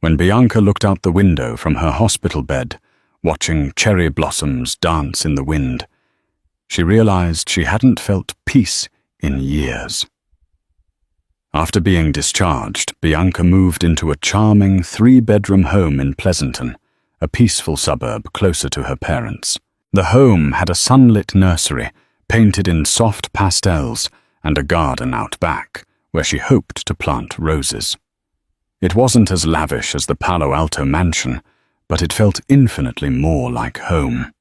When Bianca looked out the window from her hospital bed, watching cherry blossoms dance in the wind, she realized she hadn't felt peace in years. After being discharged, Bianca moved into a charming 3-bedroom home in Pleasanton, a peaceful suburb closer to her parents. The home had a sunlit nursery, painted in soft pastels, and a garden out back, where she hoped to plant roses. It wasn't as lavish as the Palo Alto mansion, but it felt infinitely more like home.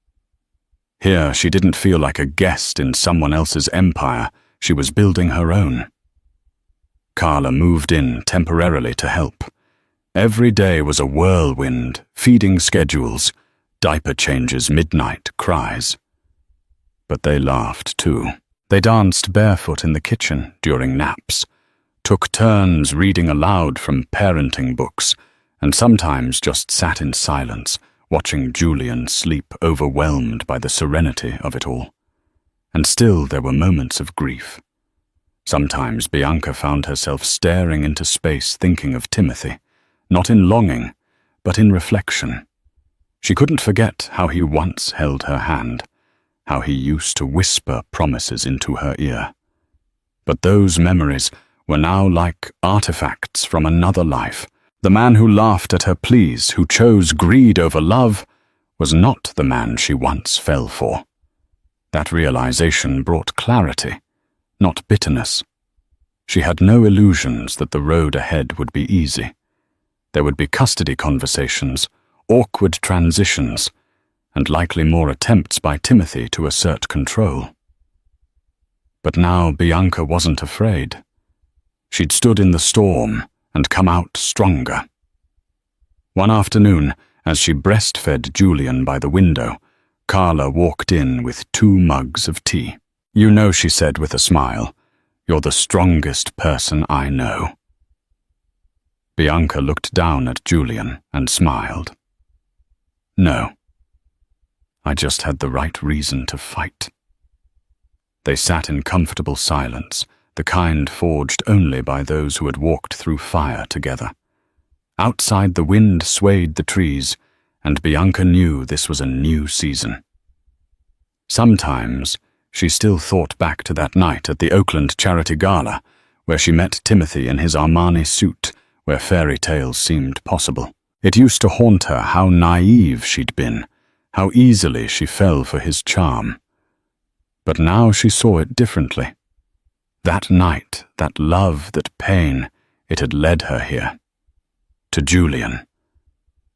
Here, she didn't feel like a guest in someone else's empire. She was building her own. Carla moved in temporarily to help. Every day was a whirlwind, feeding schedules, diaper changes, midnight cries. But they laughed too. They danced barefoot in the kitchen during naps, took turns reading aloud from parenting books, and sometimes just sat in silence, watching Julian sleep, overwhelmed by the serenity of it all. And still there were moments of grief. Sometimes Bianca found herself staring into space, thinking of Timothy, not in longing, but in reflection. She couldn't forget how he once held her hand, how he used to whisper promises into her ear. But those memories were now like artifacts from another life. The man who laughed at her pleas, who chose greed over love, was not the man she once fell for. That realization brought clarity, not bitterness. She had no illusions that the road ahead would be easy. There would be custody conversations, awkward transitions, and likely more attempts by Timothy to assert control. But now Bianca wasn't afraid. She'd stood in the storm and come out stronger. One afternoon, as she breastfed Julian by the window, Carla walked in with 2 mugs of tea. "You know," she said with a smile, "you're the strongest person I know." Bianca looked down at Julian and smiled. "No. I just had the right reason to fight." They sat in comfortable silence, the kind forged only by those who had walked through fire together. Outside, the wind swayed the trees, and Bianca knew this was a new season. Sometimes she still thought back to that night at the Oakland Charity Gala, where she met Timothy in his Armani suit, where fairy tales seemed possible. It used to haunt her how naive she'd been, how easily she fell for his charm. But now she saw it differently. That night, that love, that pain, it had led her here. To Julian.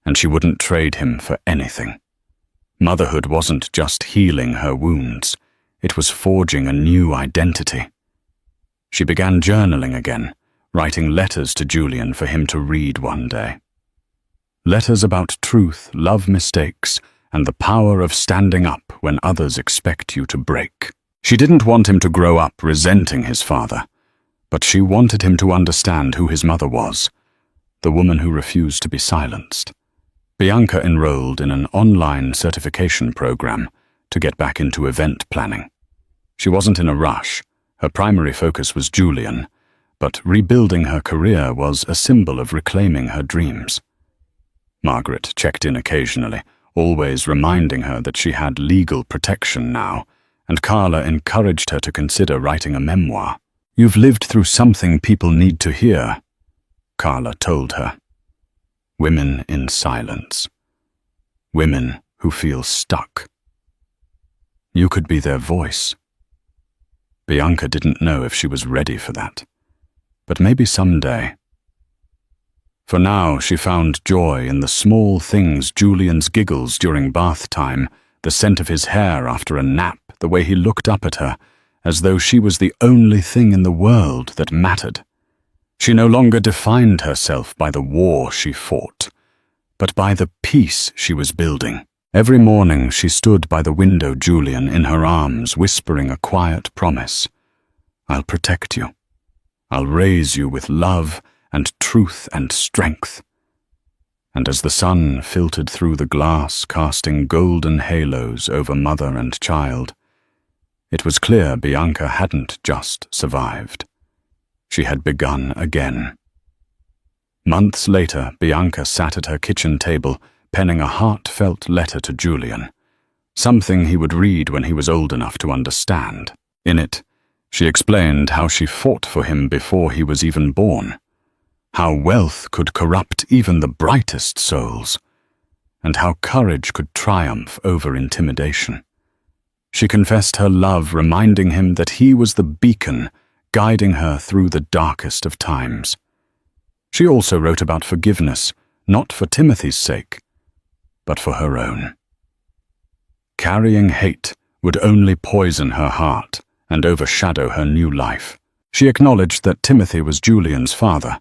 And she wouldn't trade him for anything. Motherhood wasn't just healing her wounds. It was forging a new identity. She began journaling again, writing letters to Julian for him to read one day. Letters about truth, love mistakes, and the power of standing up when others expect you to break. She didn't want him to grow up resenting his father, but she wanted him to understand who his mother was, the woman who refused to be silenced. Bianca enrolled in an online certification program to get back into event planning. She wasn't in a rush. Her primary focus was Julian, but rebuilding her career was a symbol of reclaiming her dreams. Margaret checked in occasionally, always reminding her that she had legal protection now, and Carla encouraged her to consider writing a memoir. "You've lived through something people need to hear," Carla told her. Women in silence. Women who feel stuck. You could be their voice. Bianca didn't know if she was ready for that, but maybe someday. For now, she found joy in the small things: Julian's giggles during bath time, the scent of his hair after a nap, the way he looked up at her, as though she was the only thing in the world that mattered. She no longer defined herself by the war she fought, but by the peace she was building. Every morning she stood by the window, Julian in her arms, whispering a quiet promise. "I'll protect you. I'll raise you with love and truth and strength." And as the sun filtered through the glass, casting golden halos over mother and child, it was clear Bianca hadn't just survived. She had begun again. Months later, Bianca sat at her kitchen table, penning a heartfelt letter to Julian, something he would read when he was old enough to understand. In it, she explained how she fought for him before he was even born, how wealth could corrupt even the brightest souls, and how courage could triumph over intimidation. She confessed her love, reminding him that he was the beacon guiding her through the darkest of times. She also wrote about forgiveness, not for Timothy's sake, but for her own. Carrying hate would only poison her heart and overshadow her new life. She acknowledged that Timothy was Julian's father,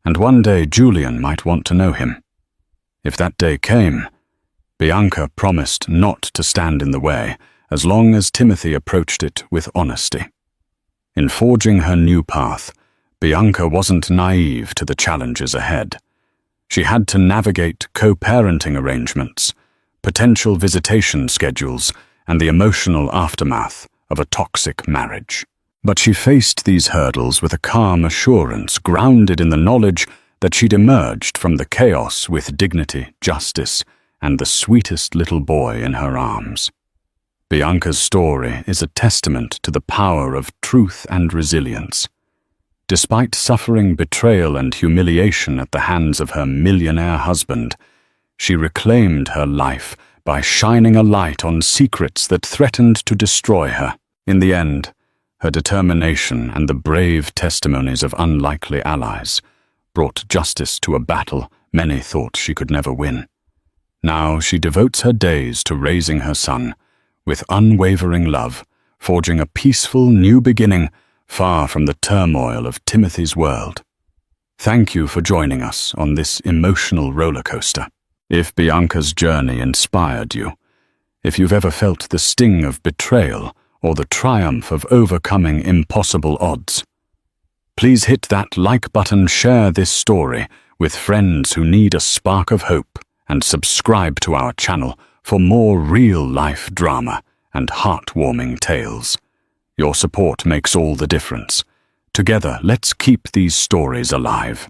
and one day Julian might want to know him. If that day came, Bianca promised not to stand in the way as long as Timothy approached it with honesty. In forging her new path, Bianca wasn't naive to the challenges ahead. She had to navigate co-parenting arrangements, potential visitation schedules, and the emotional aftermath of a toxic marriage. But she faced these hurdles with a calm assurance grounded in the knowledge that she'd emerged from the chaos with dignity, justice, and the sweetest little boy in her arms. Bianca's story is a testament to the power of truth and resilience. Despite suffering betrayal and humiliation at the hands of her millionaire husband, she reclaimed her life by shining a light on secrets that threatened to destroy her. In the end, her determination and the brave testimonies of unlikely allies brought justice to a battle many thought she could never win. Now she devotes her days to raising her son, with unwavering love, forging a peaceful new beginning far from the turmoil of Timothy's world. Thank you for joining us on this emotional roller coaster. If Bianca's journey inspired you, if you've ever felt the sting of betrayal or the triumph of overcoming impossible odds, please hit that like button, share this story with friends who need a spark of hope, and subscribe to our channel for more real-life drama and heartwarming tales. Your support makes all the difference. Together, let's keep these stories alive.